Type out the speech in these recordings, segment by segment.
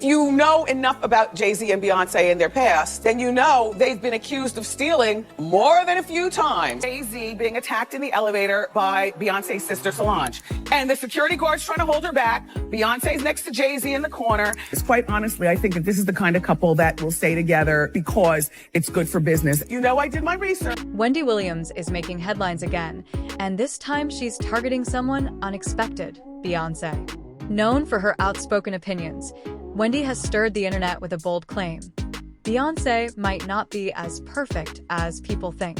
you know enough about Jay-Z and Beyonce and their past, then you know they've been accused of stealing more than a few times. Jay-Z being attacked in the elevator by Beyonce's sister Solange. And the security guard's trying to hold her back. Beyonce's next to Jay-Z in the corner. Quite honestly, I think that this is the kind of couple that will stay together because it's good for business. You know, I did my research. Wendy Williams is making headlines again, and this time she's targeting someone unexpected, Beyonce. Known for her outspoken opinions, Wendy has stirred the internet with a bold claim. Beyonce might not be as perfect as people think.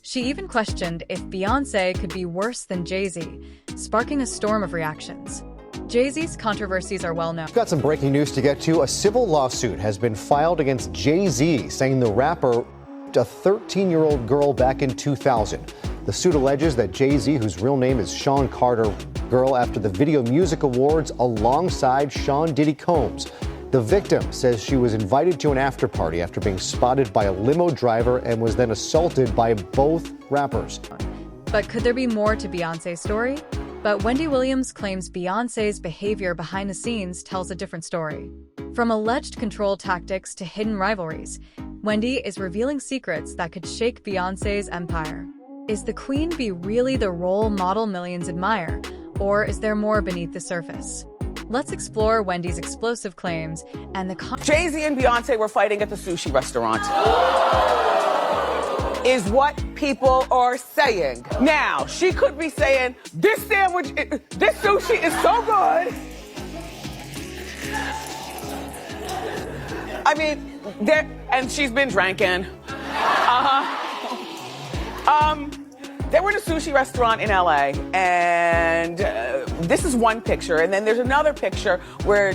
She even questioned if Beyonce could be worse than Jay-Z, sparking a storm of reactions. Jay-Z's controversies are well known. We've got some breaking news to get to. A civil lawsuit has been filed against Jay-Z, saying the rapper raped a 13-year-old girl back in 2000. The suit alleges that Jay-Z, whose real name is Sean Carter, girl after the Video Music Awards alongside Sean Diddy Combs. The victim says she was invited to an after party after being spotted by a limo driver and was then assaulted by both rappers. But could there be more to Beyonce's story? But Wendy Williams claims Beyonce's behavior behind the scenes tells a different story. From alleged control tactics to hidden rivalries, Wendy is revealing secrets that could shake Beyonce's empire. Is the Queen Bee really the role model millions admire, or is there more beneath the surface? Let's explore Wendy's explosive claims and the Jay-Z and Beyonce were fighting at the sushi restaurant. Is what people are saying. Now, she could be saying, this sushi is so good. I mean, and she's been drinking. They were in a sushi restaurant in LA, and this is one picture, and then there's another picture where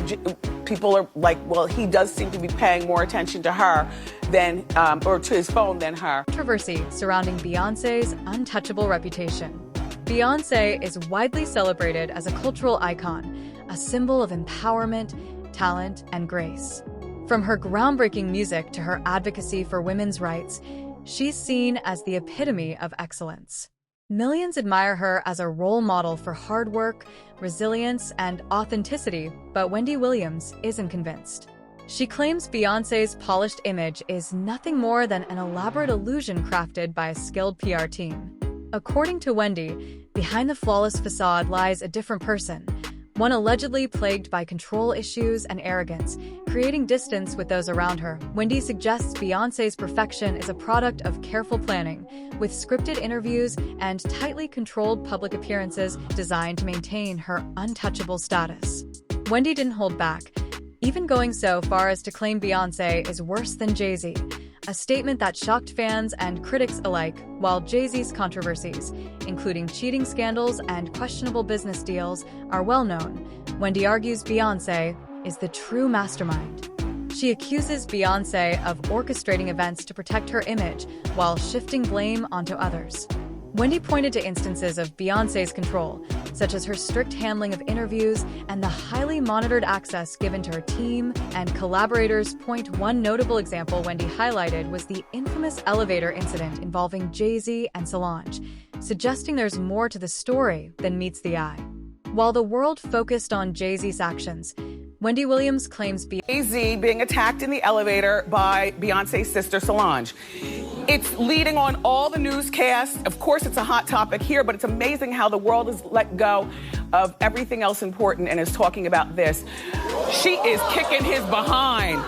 people are like, well, he does seem to be paying more attention to her than, or to his phone than her. Controversy surrounding Beyonce's untouchable reputation. Beyonce is widely celebrated as a cultural icon, a symbol of empowerment, talent, and grace. From her groundbreaking music to her advocacy for women's rights, she's seen as the epitome of excellence. Millions admire her as a role model for hard work, resilience, and authenticity, but Wendy Williams isn't convinced. She claims Beyonce's polished image is nothing more than an elaborate illusion crafted by a skilled PR team. According to Wendy, behind the flawless facade lies a different person, one allegedly plagued by control issues and arrogance, creating distance with those around her. Wendy suggests Beyonce's perfection is a product of careful planning, with scripted interviews and tightly controlled public appearances designed to maintain her untouchable status. Wendy didn't hold back, even going so far as to claim Beyonce is worse than Jay-Z, a statement that shocked fans and critics alike, while Jay-Z's controversies, including cheating scandals and questionable business deals, are well known. Wendy argues Beyonce is the true mastermind. She accuses Beyonce of orchestrating events to protect her image while shifting blame onto others. Wendy pointed to instances of Beyonce's control, such as her strict handling of interviews and the highly monitored access given to her team and collaborators. One notable example Wendy highlighted was the infamous elevator incident involving Jay-Z and Solange, suggesting there's more to the story than meets the eye. While the world focused on Jay-Z's actions, Wendy Williams claims Jay-Z being attacked in the elevator by Beyonce's sister Solange. It's leading on all the newscasts. Of course, it's a hot topic here, but it's amazing how the world has let go of everything else important and is talking about this. She is kicking his behind.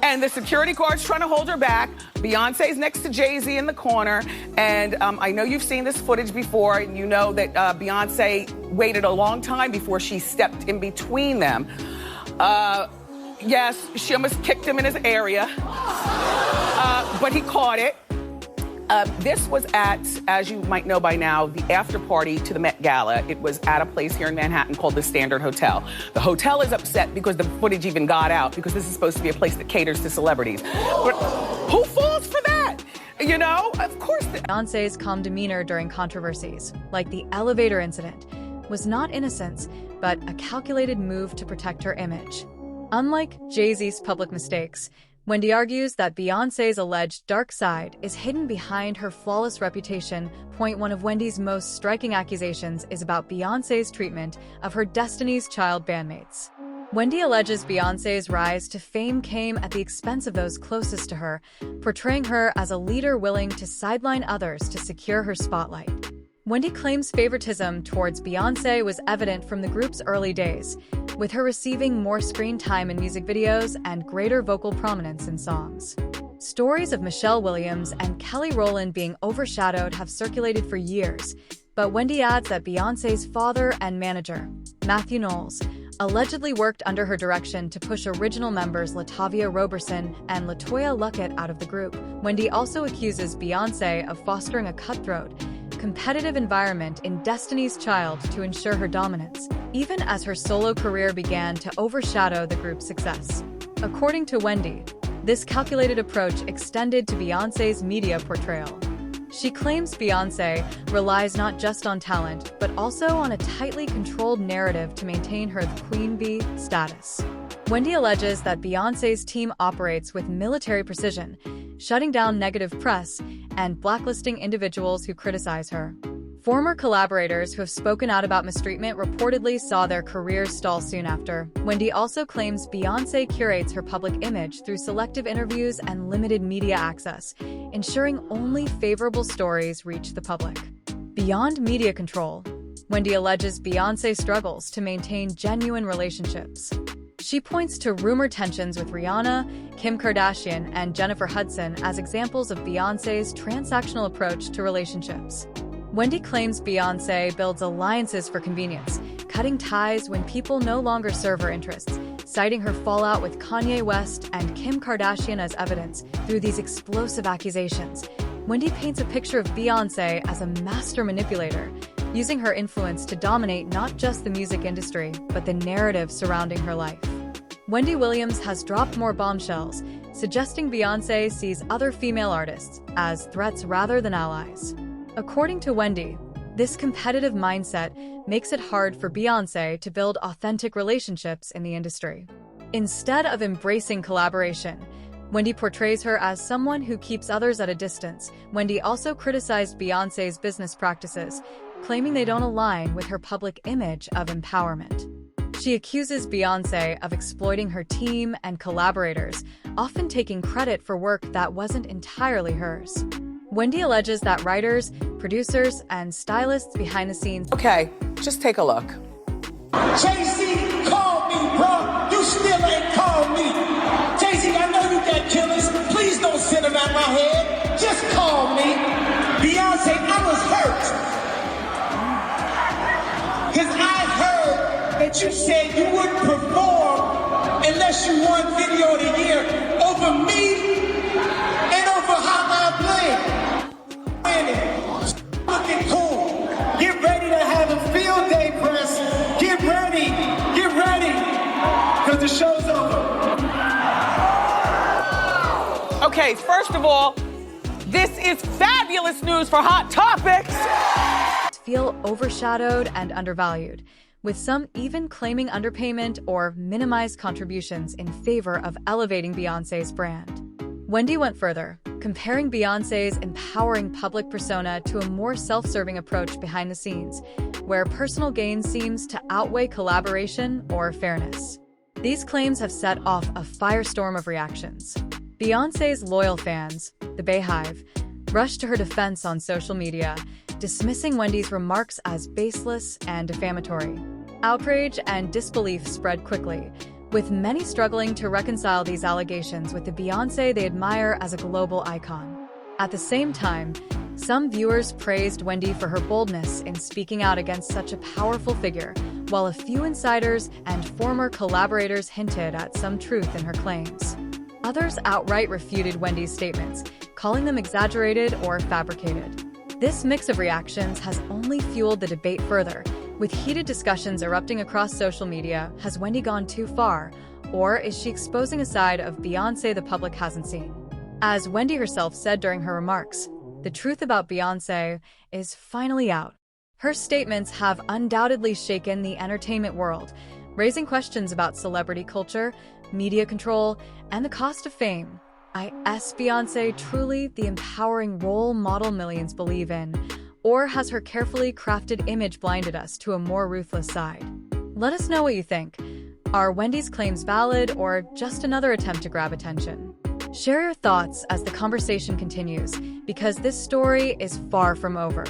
And the security guard's trying to hold her back. Beyonce's next to Jay-Z in the corner. And I know you've seen this footage before, and you know that Beyonce waited a long time before she stepped in between them. Yes, she almost kicked him in his area, but he caught it. This was at, as you might know by now, the after party to the Met Gala. It was at a place here in Manhattan called the Standard Hotel. The hotel is upset because the footage even got out, because this is supposed to be a place that caters to celebrities. But who falls for that? You know, of course. Beyonce's calm demeanor during controversies, like the elevator incident, was not innocence, but a calculated move to protect her image. Unlike Jay-Z's public mistakes, Wendy argues that Beyonce's alleged dark side is hidden behind her flawless reputation. One of Wendy's most striking accusations is about Beyonce's treatment of her Destiny's Child bandmates. Wendy alleges Beyoncé's rise to fame came at the expense of those closest to her, portraying her as a leader willing to sideline others to secure her spotlight. Wendy claims favoritism towards Beyoncé was evident from the group's early days, with her receiving more screen time in music videos and greater vocal prominence in songs. Stories of Michelle Williams and Kelly Rowland being overshadowed have circulated for years, but Wendy adds that Beyoncé's father and manager, Matthew Knowles, allegedly worked under her direction to push original members Latavia Roberson and LaToya Luckett out of the group. Wendy also accuses Beyoncé of fostering a cutthroat, competitive environment in Destiny's Child to ensure her dominance, even as her solo career began to overshadow the group's success. According to Wendy, this calculated approach extended to Beyoncé's media portrayal. She claims Beyoncé relies not just on talent, but also on a tightly controlled narrative to maintain her Queen Bee status. Wendy alleges that Beyoncé's team operates with military precision, shutting down negative press and blacklisting individuals who criticize her. Former collaborators who have spoken out about mistreatment reportedly saw their careers stall soon after. Wendy also claims Beyoncé curates her public image through selective interviews and limited media access, ensuring only favorable stories reach the public. Beyond media control, Wendy alleges Beyoncé struggles to maintain genuine relationships. She points to rumored tensions with Rihanna, Kim Kardashian, and Jennifer Hudson as examples of Beyoncé's transactional approach to relationships. Wendy claims Beyoncé builds alliances for convenience, cutting ties when people no longer serve her interests, citing her fallout with Kanye West and Kim Kardashian as evidence through these explosive accusations. Wendy paints a picture of Beyoncé as a master manipulator, using her influence to dominate not just the music industry, but the narrative surrounding her life. Wendy Williams has dropped more bombshells, suggesting Beyoncé sees other female artists as threats rather than allies. According to Wendy, this competitive mindset makes it hard for Beyoncé to build authentic relationships in the industry. Instead of embracing collaboration, Wendy portrays her as someone who keeps others at a distance. Wendy also criticized Beyoncé's business practices, claiming they don't align with her public image of empowerment. She accuses Beyoncé of exploiting her team and collaborators, often taking credit for work that wasn't entirely hers. Wendy alleges that writers, producers, and stylists behind the scenes— Okay, just take a look. JC, call me, bro. You still ain't called me. JC, I know you got killers. Please don't send them out my head. Just call me. Beyonce, I was hurt. Because I heard that you said you wouldn't perform unless you won Video of the Year over me and over How I Play. Looking cool. Get ready to have a field day, press. Get ready, because the show's over. Okay, first of all, this is fabulous news for Hot Topics. Feel overshadowed and undervalued, with some even claiming underpayment or minimized contributions in favor of elevating Beyoncé's brand. Wendy went further, comparing Beyoncé's empowering public persona to a more self-serving approach behind the scenes, where personal gain seems to outweigh collaboration or fairness. These claims have set off a firestorm of reactions. Beyoncé's loyal fans, the Bayhive, rushed to her defense on social media, dismissing Wendy's remarks as baseless and defamatory. Outrage and disbelief spread quickly, with many struggling to reconcile these allegations with the Beyoncé they admire as a global icon. At the same time, some viewers praised Wendy for her boldness in speaking out against such a powerful figure, while a few insiders and former collaborators hinted at some truth in her claims. Others outright refuted Wendy's statements, calling them exaggerated or fabricated. This mix of reactions has only fueled the debate further, with heated discussions erupting across social media. Has Wendy gone too far, or is she exposing a side of Beyoncé the public hasn't seen? As Wendy herself said during her remarks, the truth about Beyoncé is finally out. Her statements have undoubtedly shaken the entertainment world, raising questions about celebrity culture, media control, and the cost of fame. Is Beyoncé truly the empowering role model millions believe in, or has her carefully crafted image blinded us to a more ruthless side? Let us know what you think. Are Wendy's claims valid or just another attempt to grab attention? Share your thoughts as the conversation continues, because this story is far from over.